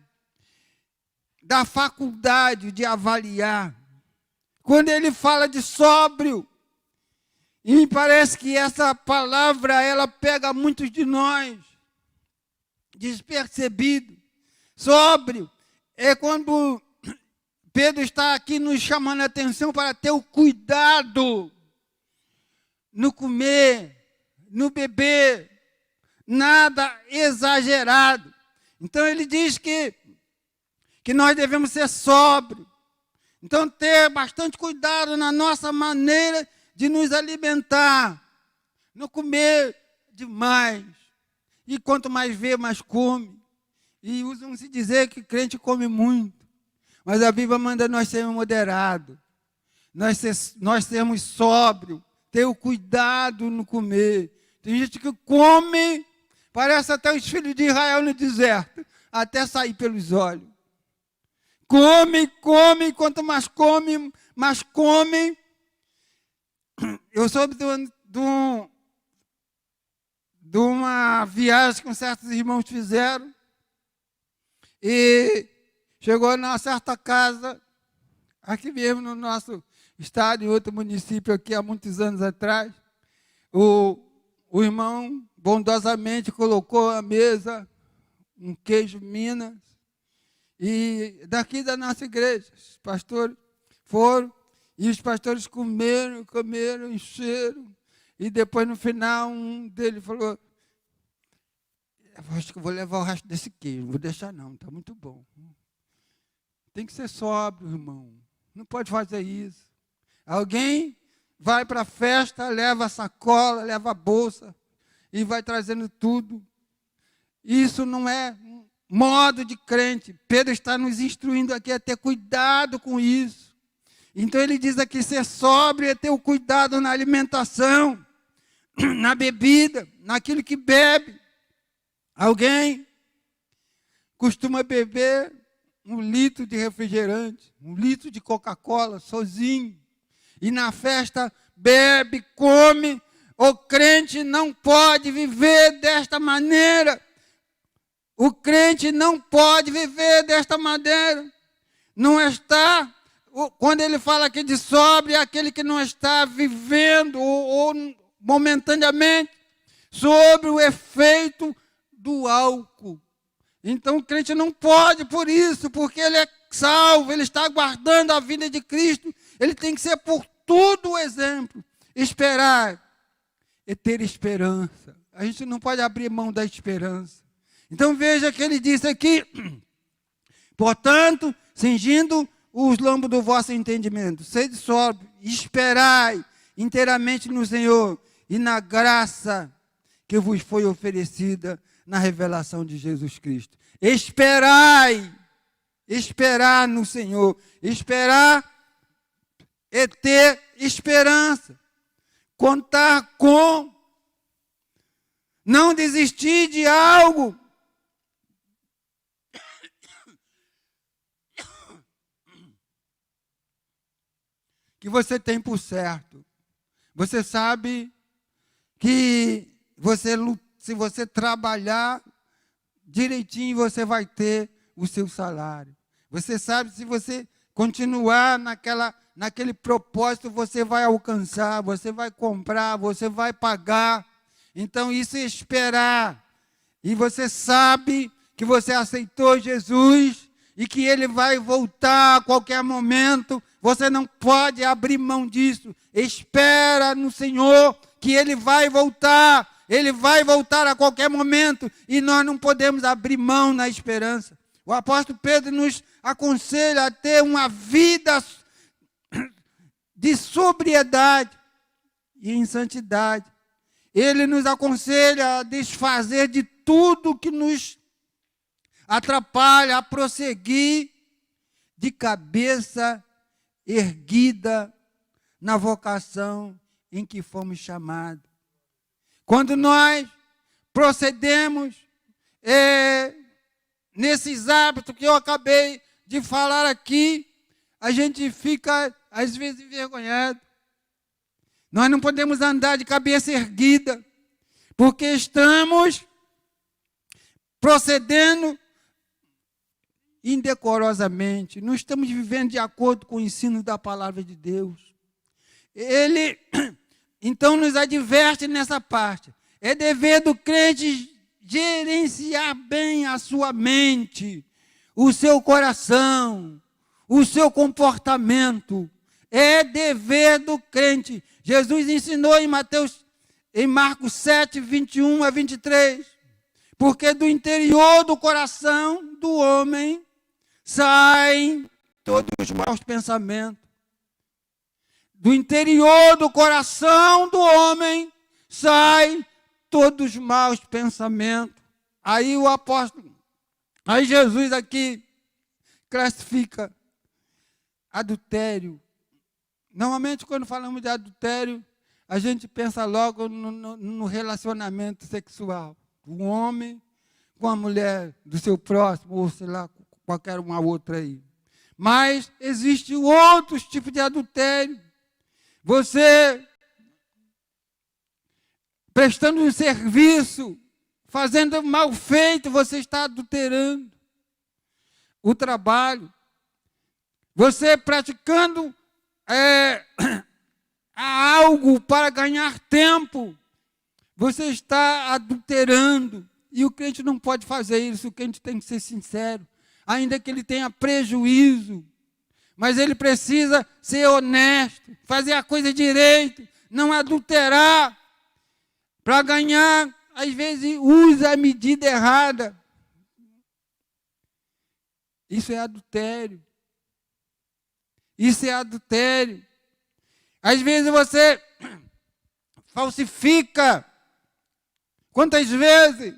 da faculdade de avaliar. Quando ele fala de sóbrio, E me parece que essa palavra, ela pega muitos de nós, despercebido, sóbrio. É quando Pedro está aqui nos chamando a atenção para ter o cuidado no comer, no beber, nada exagerado. Então ele diz que nós devemos ser sóbrios. Então ter bastante cuidado na nossa maneira de nos alimentar, não comer demais. E quanto mais vê, mais come. E usam-se dizer que crente come muito. Mas a Bíblia manda nós sermos moderados. Nós sermos sóbrios. Ter o cuidado no comer. Tem gente que come, parece até os filhos de Israel no deserto, até sair pelos olhos. Come, quanto mais come, mais come. Eu soube de uma viagem que certos irmãos fizeram. E chegou numa certa casa, aqui mesmo no nosso estado, em outro município aqui, há muitos anos atrás. O irmão bondosamente colocou à mesa um queijo Minas. E daqui da nossa igreja, os pastores foram, e os pastores comeram, encheram. E depois, no final, um deles falou: acho que eu vou levar o resto desse queijo, não vou deixar não, está muito bom. Tem que ser sóbrio, irmão. Não pode fazer isso. Alguém vai para a festa, leva a sacola, leva a bolsa e vai trazendo tudo. Isso não é modo de crente. Pedro está nos instruindo aqui a ter cuidado com isso. Então ele diz aqui, ser sóbrio é ter o cuidado na alimentação, na bebida, naquilo que bebe. Alguém costuma beber 1 litro de refrigerante, 1 litro de Coca-Cola, sozinho. E na festa bebe, come. O crente não pode viver desta maneira. O crente não pode viver desta maneira. Não está, quando ele fala aqui de sóbrio, é aquele que não está vivendo ou momentaneamente sobre o efeito do álcool. Então o crente não pode por isso, porque ele é salvo, ele está aguardando a vinda de Cristo. Ele tem que ser por tudo o exemplo. Esperar é ter esperança. A gente não pode abrir mão da esperança. Então veja que ele disse aqui: portanto, cingindo os lombos do vosso entendimento, sede sóbrio, esperai inteiramente no Senhor e na graça que vos foi oferecida na revelação de Jesus Cristo. Esperai, esperar no Senhor. Esperar é ter esperança, contar com, não desistir de algo. Que você tem por certo. Você sabe que se você trabalhar direitinho, você vai ter o seu salário. Você sabe, se você continuar naquele propósito, você vai alcançar, você vai comprar, você vai pagar. Então, isso é esperar. E você sabe que você aceitou Jesus e que Ele vai voltar a qualquer momento. Você não pode abrir mão disso. Espera no Senhor que Ele vai voltar. Ele vai voltar a qualquer momento. E nós não podemos abrir mão na esperança. O apóstolo Pedro nos aconselha a ter uma vida de sobriedade e em santidade. Ele nos aconselha a desfazer de tudo que nos atrapalha, a prosseguir de cabeça erguida na vocação em que fomos chamados. Quando nós procedemos nesses hábitos que eu acabei de falar aqui, a gente fica, às vezes, envergonhado. Nós não podemos andar de cabeça erguida, porque estamos procedendo indecorosamente, não estamos vivendo de acordo com o ensino da palavra de Deus. Ele então nos adverte nessa parte. É dever do crente gerenciar bem a sua mente, o seu coração, o seu comportamento. É dever do crente. Jesus ensinou em Marcos 7, 21 a 23. Porque do interior do coração do homem saem todos os maus pensamentos. Do interior do coração do homem saem todos os maus pensamentos. Aí Jesus aqui classifica adultério. Normalmente, quando falamos de adultério, a gente pensa logo no relacionamento sexual. Um homem com a mulher do seu próximo, ou sei lá, qualquer uma outra aí. Mas existe outros tipos de adultério. Você prestando um serviço, fazendo mal feito, você está adulterando o trabalho. Você praticando algo para ganhar tempo, você está adulterando. E o crente não pode fazer isso, o crente tem que ser sincero. Ainda que ele tenha prejuízo, mas ele precisa ser honesto, fazer a coisa direito, não adulterar, para ganhar, às vezes usa a medida errada. Isso é adultério. Isso é adultério. Às vezes você falsifica. Quantas vezes,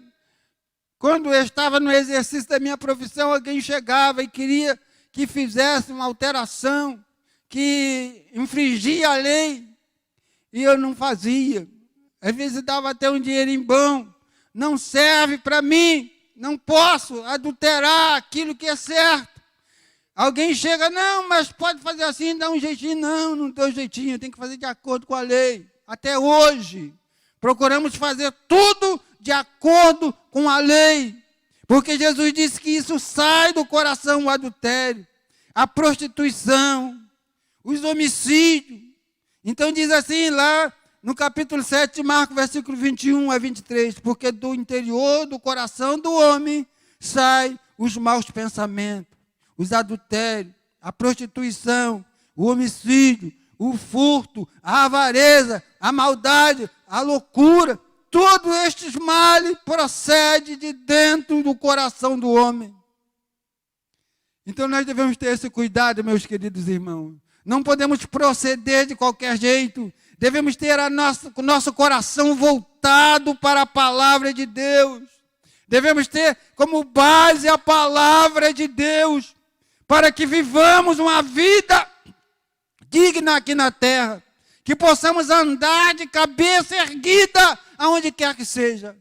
quando eu estava no exercício da minha profissão, alguém chegava e queria que fizesse uma alteração, que infringia a lei, e eu não fazia. Às vezes dava até um dinheirinho bom. Não serve para mim, não posso adulterar aquilo que é certo. Alguém chega, não, mas pode fazer assim, dá um jeitinho. Não, não deu jeitinho, tem que fazer de acordo com a lei. Até hoje, procuramos fazer tudo de acordo com a lei. Porque Jesus disse que isso sai do coração, o adultério, a prostituição, os homicídios. Então diz assim lá no capítulo 7 de Marcos, versículo 21 a 23, porque do interior do coração do homem saem os maus pensamentos, os adultérios, a prostituição, o homicídio, o furto, a avareza, a maldade, a loucura. Todos estes males procedem de dentro do coração do homem. Então nós devemos ter esse cuidado, meus queridos irmãos. Não podemos proceder de qualquer jeito. Devemos ter o nosso coração voltado para a palavra de Deus. Devemos ter como base a palavra de Deus, para que vivamos uma vida digna aqui na terra, que possamos andar de cabeça erguida aonde quer que seja.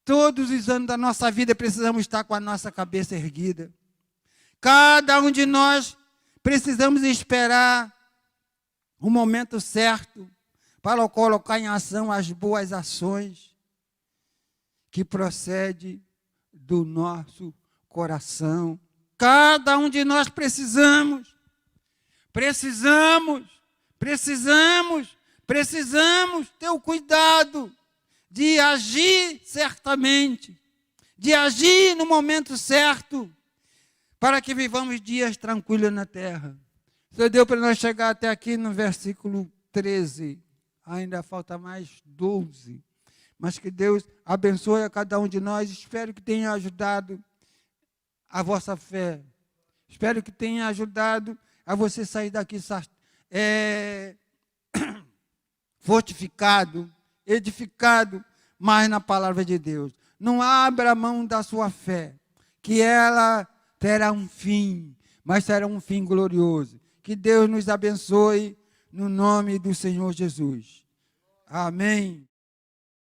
Todos os anos da nossa vida precisamos estar com a nossa cabeça erguida. Cada um de nós precisamos esperar o momento certo para colocar em ação as boas ações que procedem do nosso coração. Cada um de nós precisamos ter o cuidado de agir certamente, de agir no momento certo, para que vivamos dias tranquilos na terra. Só deu para nós chegar até aqui no versículo 13. Ainda falta mais 12. Mas que Deus abençoe a cada um de nós. Espero que tenha ajudado a vossa fé. Espero que tenha ajudado a você sair daqui fortificado, edificado mais na palavra de Deus. Não abra mão da sua fé, que ela terá um fim, mas será um fim glorioso. Que Deus nos abençoe no nome do Senhor Jesus. Amém.